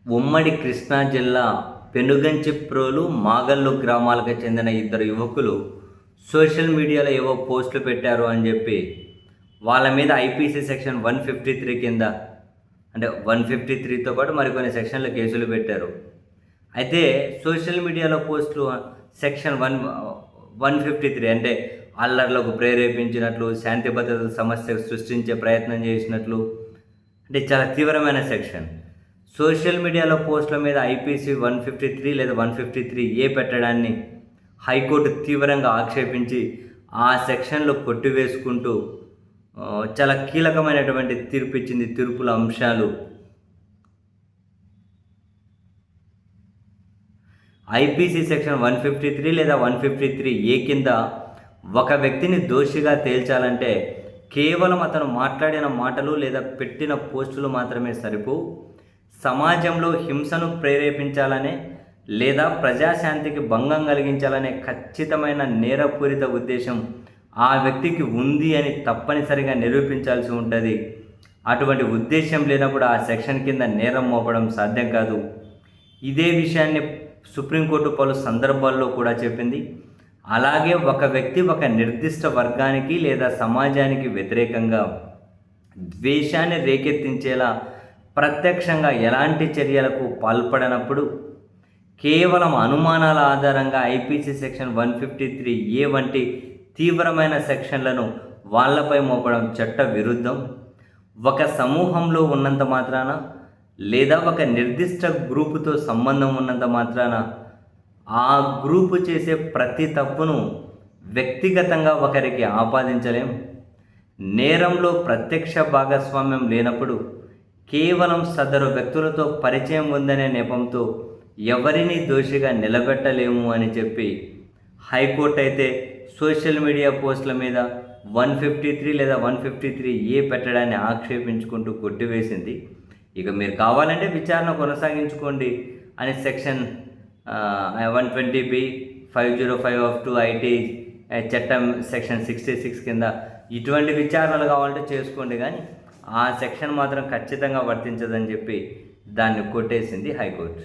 ఉమ్మడి కృష్ణా జిల్లా పెనుగంచిప్రోలు, మాగల్లు గ్రామాలకు చెందిన ఇద్దరు యువకులు సోషల్ మీడియాలో ఏవో పోస్టులు పెట్టారు అని చెప్పి వాళ్ళ మీద ఐపీసీ సెక్షన్ 153 కింద, అంటే 153తో పాటు మరికొన్ని సెక్షన్ల కేసులు పెట్టారు. అయితే సోషల్ మీడియాలో పోస్టులు సెక్షన్ 153 అంటే అల్లర్లకు ప్రేరేపించినట్లు, శాంతి భద్రతల సమస్య సృష్టించే ప్రయత్నం చేసినట్లు, అంటే చాలా తీవ్రమైన సెక్షన్. సోషల్ మీడియాలో పోస్టుల మీద ఐపీసీ 153 లేదా 153A పెట్టడాన్ని హైకోర్టు తీవ్రంగా ఆక్షేపించి ఆ సెక్షన్లు కొట్టివేసుకుంటూ చాలా కీలకమైనటువంటి తీర్పు ఇచ్చింది. తీర్పుల అంశాలు ఐపీసీ సెక్షన్ 153 లేదా 153A కింద ఒక వ్యక్తిని దోషిగా తేల్చాలంటే కేవలం అతను మాట్లాడిన మాటలు లేదా పెట్టిన పోస్టులు మాత్రమే సరిపోవు. సమాజంలో హింసను ప్రేరేపించాలనే లేదా ప్రజాశాంతికి భంగం కలిగించాలనే ఖచ్చితమైన నేరపూరిత ఉద్దేశం ఆ వ్యక్తికి ఉంది అని తప్పనిసరిగా నిరూపించాల్సి ఉంటుంది. అటువంటి ఉద్దేశం లేనప్పుడు ఆ సెక్షన్ కింద నేరం మోపడం సాధ్యం కాదు. ఇదే విషయాన్ని సుప్రీంకోర్టు పలు సందర్భాల్లో కూడా చెప్పింది. అలాగే ఒక వ్యక్తి ఒక నిర్దిష్ట వర్గానికి లేదా సమాజానికి వ్యతిరేకంగా ద్వేషాన్ని రేకెత్తించేలా ప్రత్యక్షంగా ఎలాంటి చర్యలకు పాల్పడనప్పుడు కేవలం అనుమానాల ఆధారంగా ఐపీసీ సెక్షన్ 153A వంటి తీవ్రమైన సెక్షన్లను వాళ్ళపై మోపడం చట్ట విరుద్ధం. ఒక సమూహంలో ఉన్నంత మాత్రాన లేదా ఒక నిర్దిష్ట గ్రూపుతో సంబంధం ఉన్నంత మాత్రాన ఆ గ్రూపు చేసే ప్రతి తప్పును వ్యక్తిగతంగా ఒకరికి ఆపాదించలేం. నేరంలో ప్రత్యక్ష భాగస్వామ్యం లేనప్పుడు కేవలం సదరు వ్యక్తులతో పరిచయం ఉందనే నెపంతో ఎవరిని దోషిగా నిలబెట్టలేము అని చెప్పి హైకోర్టు అయితే సోషల్ మీడియా పోస్టుల మీద 153 లేదా 153A పెట్టడాన్ని ఆక్షేపించుకుంటూ కొట్టివేసింది. ఇక మీరు కావాలంటే విచారణ కొనసాగించుకోండి అని సెక్షన్ 120B 505 ఆఫ్ 2 ఐటీ చట్టం సెక్షన్ 66 కింద ఇటువంటి విచారణలు కావాలంటే చేసుకోండి, కానీ ఆ సెక్షన్ మాత్రం ఖచ్చితంగా వర్తించదని చెప్పి దాన్ని కొట్టేసింది హైకోర్టు.